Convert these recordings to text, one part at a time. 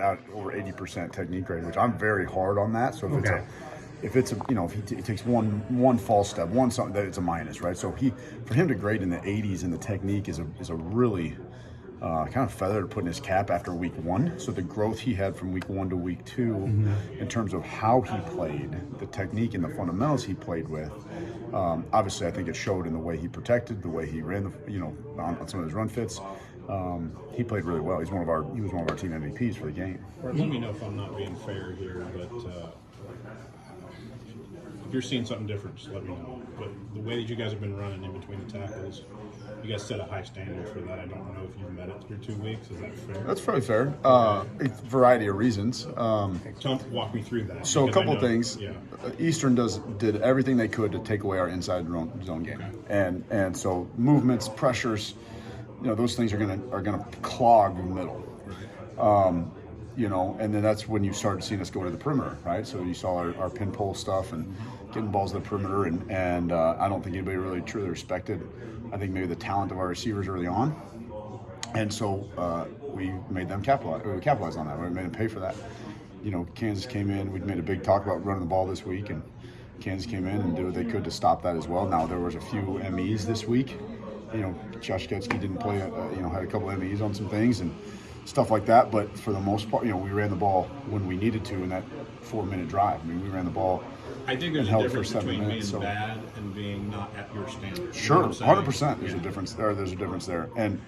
out over 80% technique grade, which I'm very hard on that. So if he takes one false step, one something, that it's a minus, right? So for him to grade in the 80s in the technique is a really kind of feather to put in his cap after week 1. So the growth he had from week 1 to week 2 in terms of how he played, the technique and the fundamentals he played with, obviously I think it showed in the way he protected, the way he ran, on some of his run fits. He played really well. He was one of our team MVPs for the game. Let me know if I'm not being fair here, but if you're seeing something different, just let me know. But the way that you guys have been running in between the tackles, you guys set a high standard for that. I don't know if you've met it through 2 weeks. Is that fair? That's probably fair. A variety of reasons. Walk me through that. So a couple of things. Yeah. Eastern did everything they could to take away our inside zone game, and so movements, pressures, those things are gonna clog the middle. And then that's when you started seeing us go to the perimeter, right? So you saw our pin pull stuff and getting balls to the perimeter, and I don't think anybody really truly respected, I think maybe the talent of our receivers early on. And so we made them capitalize on that. We made them pay for that. Kansas came in, we'd made a big talk about running the ball this week, and Kansas came in and did what they could to stop that as well. Now there was a few MEs this week. Josh Getsky didn't play, had a couple MEs on some things and stuff like that. But for the most part, we ran the ball when we needed to in that 4-minute drive. I mean, we ran the ball. I think there's a difference between being bad and being not at your standard. Sure, 100%. There's a difference there. There's a difference there. And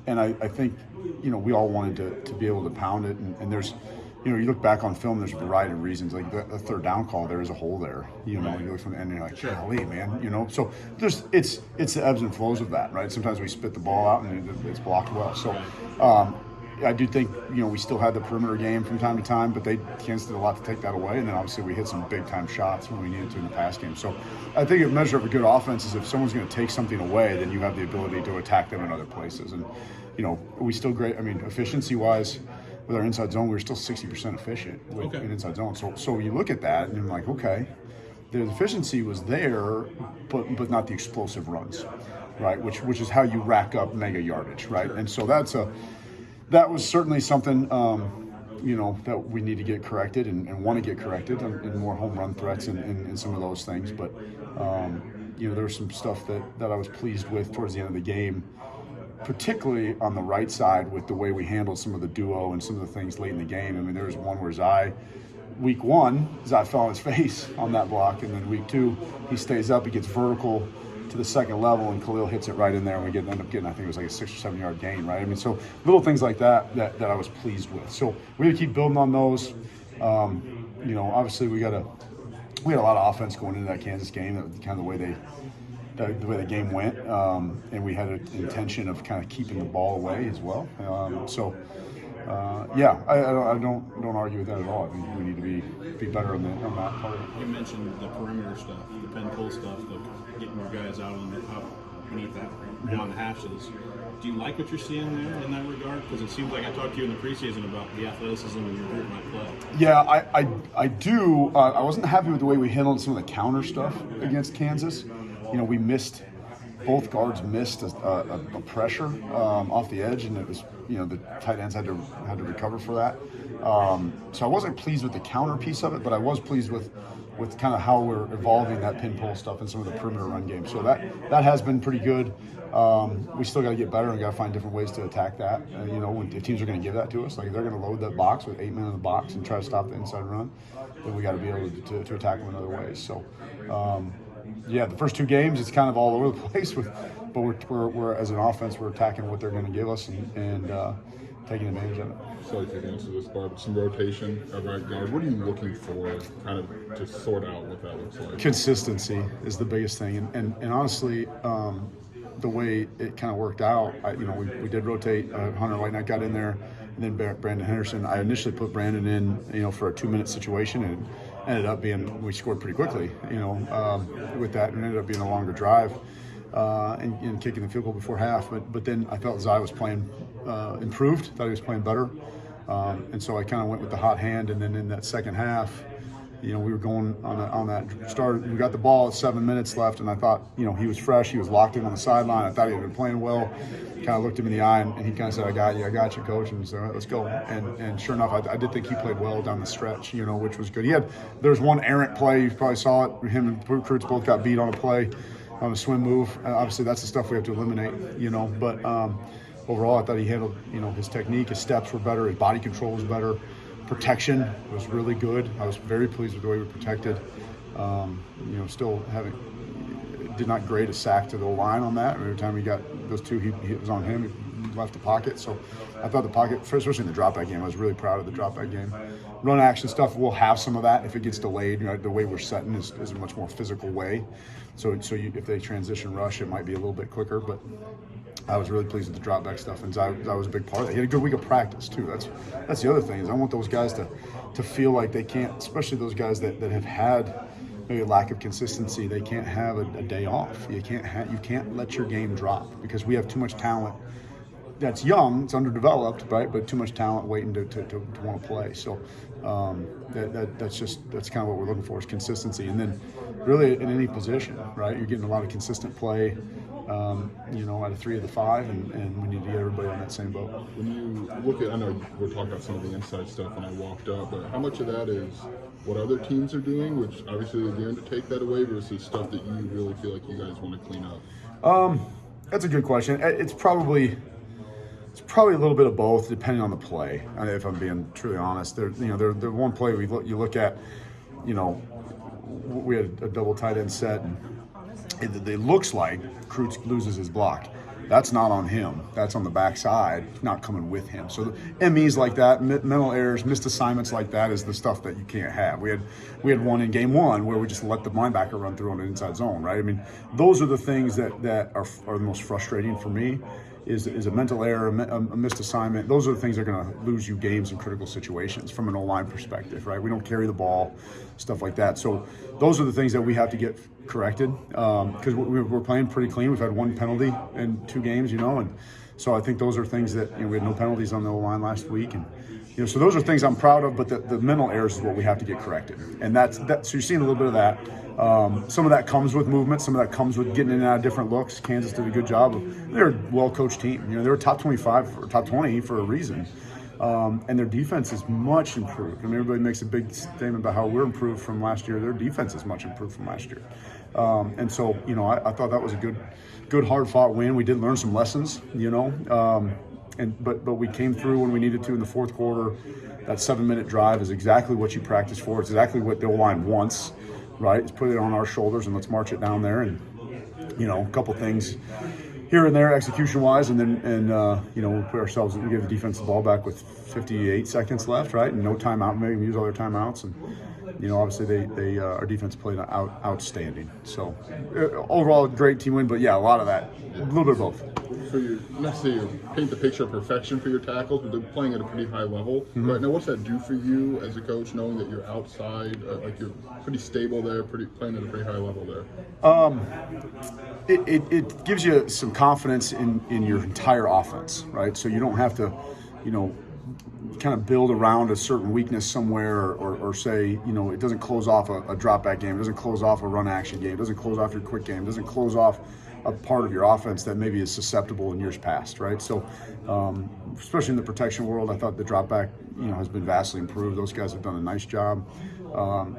I think, we all wanted to be able to pound it. And there's, you look back on film, there's a variety of reasons. Like the third down call, there is a hole there. You look from the end and you're like, golly, man. So it's the ebbs and flows of that, right? Sometimes we spit the ball out and it's blocked well. So I do think, we still had the perimeter game from time to time, but Kansas did a lot to take that away. And then obviously we hit some big time shots when we needed to in the pass game. So I think a measure of a good offense is if someone's going to take something away, then you have the ability to attack them in other places. And, we still great. I mean, efficiency wise, with our inside zone, we were still 60% efficient in inside zone. So you look at that and you're like, okay, the efficiency was there, but not the explosive runs, right? Which is how you rack up mega yardage, right? And so that was certainly something, that we need to get corrected and want to get corrected, and more home run threats and some of those things. But, there was some stuff that I was pleased with towards the end of the game, particularly on the right side with the way we handled some of the duo and some of the things late in the game. I mean, there was one where week 1, Zai fell on his face on that block, and then week 2, he stays up, he gets vertical to the second level, and Khalil hits it right in there, and we end up getting, I think it was like a 6 or 7 yard gain, right? I mean, so little things like that I was pleased with. So we would keep building on those. Obviously we had a lot of offense going into that Kansas game. That was kind of the way the game went, and we had an intention of kind of keeping the ball away as well. I don't argue with that at all. I think we need to be better on that part. You mentioned the perimeter stuff, the pin pull stuff, getting your guys out beneath that, beyond the hashes. Do you like what you're seeing there in that regard? Because it seems like I talked to you in the preseason about the athleticism and your group might play. Yeah, I do. I wasn't happy with the way we handled some of the counter stuff against Kansas. We missed. Both guards missed a pressure off the edge, and it was, the tight ends had to recover for that. So I wasn't pleased with the counter piece of it, but I was pleased with kind of how we're evolving that pin pull stuff and some of the perimeter run game. So that has been pretty good. We still got to get better and got to find different ways to attack that. If teams are going to give that to us, like if they're going to load that box with 8 men in the box and try to stop the inside run, then we got to be able to attack them in other ways. So. The first 2 games, it's kind of all over the place. But we're as an offense, we're attacking what they're going to give us and taking advantage of it. So if you can answer this, Bart, some rotation at right guard. What are you looking for, kind of to sort out what that looks like? Consistency is the biggest thing, and honestly, the way it kind of worked out, we did rotate. Hunter White got in there, and then Brandon Henderson. I initially put Brandon in, for a 2-minute situation, and ended up being, we scored pretty quickly, with that, and ended up being a longer drive and kicking the field goal before half. But then I felt Zai was playing improved, thought he was playing better. And so I kind of went with the hot hand, and then in that second half, we were going on that start. We got the ball at 7 minutes left, and I thought, he was fresh. He was locked in on the sideline. I thought he had been playing well. Kind of looked him in the eye, and he kind of said, I got you, coach. And so, all right, let's go. And sure enough, I did think he played well down the stretch, which was good. There was one errant play. You probably saw it. Him and recruits both got beat on a play, on a swim move. Obviously, that's the stuff we have to eliminate, But overall, I thought he handled, his technique, his steps were better, his body control was better. Protection was really good. I was very pleased with the way we protected. Still did not grade a sack to the line on that. Every time he got those two, he was on him. He left the pocket. So I thought the pocket, especially in the drop back game, I was really proud of the drop back game. Run action stuff, we'll have some of that if it gets delayed. The way we're setting is a much more physical way. So if they transition rush, it might be a little bit quicker. But I was really pleased with the drop back stuff, and that was a big part of it. He had a good week of practice too. That's the other thing, is I want those guys to feel like they can't, especially those guys that have had maybe a lack of consistency. They can't have a day off. You can't let your game drop, because we have too much talent that's young, it's underdeveloped, right? But too much talent waiting to want to play. So that's kind of what we're looking for, is consistency. And then really in any position, right? You're getting a lot of consistent play. Out of 3 of the 5, and we need to get everybody on that same boat. When you look at, I know we're talking about some of the inside stuff when I walked up, but how much of that is what other teams are doing, which obviously they're doing to take that away, versus stuff that you really feel like you guys want to clean up? That's a good question. It's probably a little bit of both, depending on the play. If I'm being truly honest, the one play you look at, we had a double tight end set, and it looks like Kreutz loses his block. That's not on him. That's on the backside, not coming with him. So MEs like that, mental errors, missed assignments like that is the stuff that you can't have. We had one in game 1 where we just let the linebacker run through on an inside zone, right? I mean, those are the things that are the most frustrating for me. Is a mental error, a missed assignment. Those are the things that are going to lose you games in critical situations from an O-line perspective, right? We don't carry the ball, stuff like that. So those are the things that we have to get corrected, because we're playing pretty clean. We've had 1 penalty in 2 games, and so I think those are things that we had no penalties on the O-line last week, and so those are things I'm proud of. But the mental errors is what we have to get corrected, and that's so you're seeing a little bit of that. Some of that comes with movement. Some of that comes with getting in and out of different looks. Kansas did a good job. They're a well-coached team. They were top 25 or top 20 for a reason. And their defense is much improved. I mean, everybody makes a big statement about how we're improved from last year. Their defense is much improved from last year. And so, I thought that was a good hard-fought win. We did learn some lessons, but we came through when we needed to in the fourth quarter. That 7-minute drive is exactly what you practice for. It's exactly what the O-line wants. Right, let's put it on our shoulders and let's march it down there, and a couple things here and there execution-wise, and we put ourselves. We gave the defense the ball back with 58 seconds left, right, and no timeout. Maybe use all their timeouts, and obviously they our defense played outstanding. So overall, great team win, but yeah, a lot of that, a little bit of both. So you necessarily paint the picture of perfection for your tackles, but they're playing at a pretty high level. Mm-hmm. Right now, what's that do for you as a coach, knowing that you're outside, like you're pretty stable there, playing at a pretty high level there? It gives you some confidence in your entire offense, right? So you don't have to, kind of build around a certain weakness somewhere, or say, it doesn't close off a drop back game, it doesn't close off a run action game, it doesn't close off your quick game, it doesn't close off a part of your offense that maybe is susceptible in years past, right? So, especially in the protection world, I thought the drop back, has been vastly improved. Those guys have done a nice job.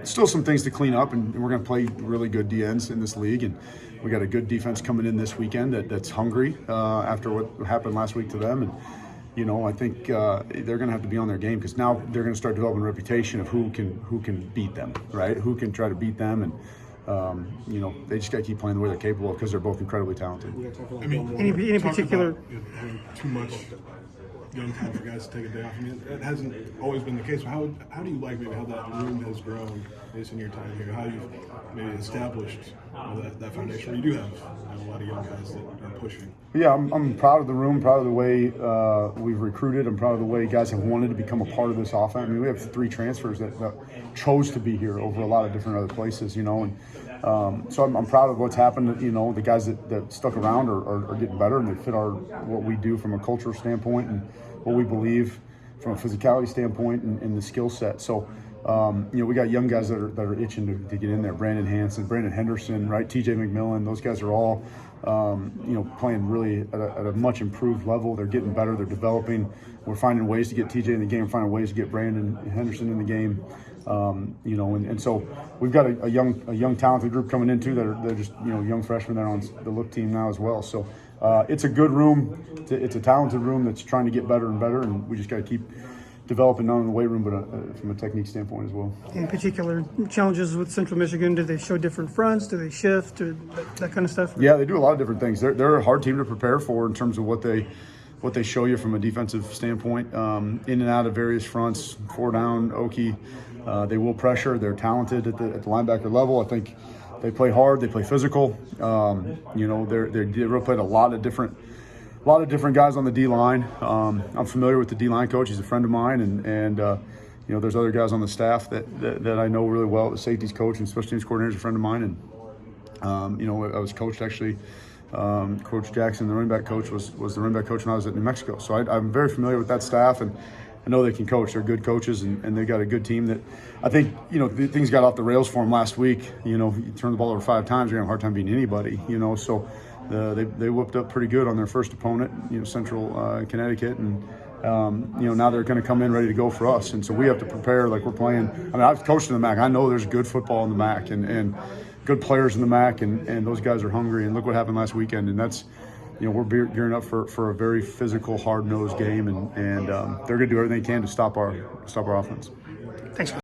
Still some things to clean up, and we're going to play really good DNs in this league, and we got a good defense coming in this weekend that's hungry after what happened last week to them, and I think they're going to have to be on their game, because now they're going to start developing a reputation of who can beat them, right? Who can try to beat them, and they just got to keep playing the way they're capable of, because they're both incredibly talented. I mean, any particular having too much young time for guys to take a day off. I mean, that hasn't always been the case. How do you like maybe how that room has grown based on your time here? How you've maybe established that foundation where you do have a lot of young guys that are pushing? Yeah, I'm proud of the room, proud of the way we've recruited. I'm proud of the way guys have wanted to become a part of this offense. I mean, we have 3 transfers that chose to be here over a lot of different other places, and so I'm proud of what's happened. The guys that stuck around are getting better, and they fit what we do from a cultural standpoint and what we believe from a physicality standpoint and the skill set. So We got young guys that are itching to get in there. Brandon Hanson, Brandon Henderson, right? TJ McMillan. Those guys are all playing really at a much improved level. They're getting better. They're developing. We're finding ways to get TJ in the game. Finding ways to get Brandon Henderson in the game. And so we've got a young talented group coming in too. They're just young freshmen that are on the look team now as well. So it's a good room. It's a talented room that's trying to get better and better, and we just got to keep developing not only in the weight room but from a technique standpoint as well. In particular, challenges with Central Michigan, do they show different fronts? Do they shift? Or that kind of stuff? Yeah, they do a lot of different things. They're a hard team to prepare for in terms of what they show you from a defensive standpoint. In and out of various fronts, 4 down, Okie. They will pressure. They're talented at the linebacker level. I think they play hard. They play physical. They really played a lot of different guys on the D line. I'm familiar with the D line coach. He's a friend of mine, and there's other guys on the staff that I know really well. The safeties coach and special teams coordinator is a friend of mine, and I was coached actually. Coach Jackson, the running back coach, was the running back coach when I was at New Mexico. So I'm very familiar with that staff, and I know they can coach. They're good coaches, and they've got a good team that I think, things got off the rails for them last week. You turn the ball over 5 times, you're going to have a hard time beating anybody, So they whooped up pretty good on their first opponent, Central Connecticut, and now they're going to come in ready to go for us. And so we have to prepare like we're playing. I mean, I've coached in the MAC. I know there's good football in the MAC and good players in the MAC, and those guys are hungry. And look what happened last weekend. And that's, we're gearing up for a very physical, hard-nosed game, and they're going to do everything they can to stop our offense. Thanks.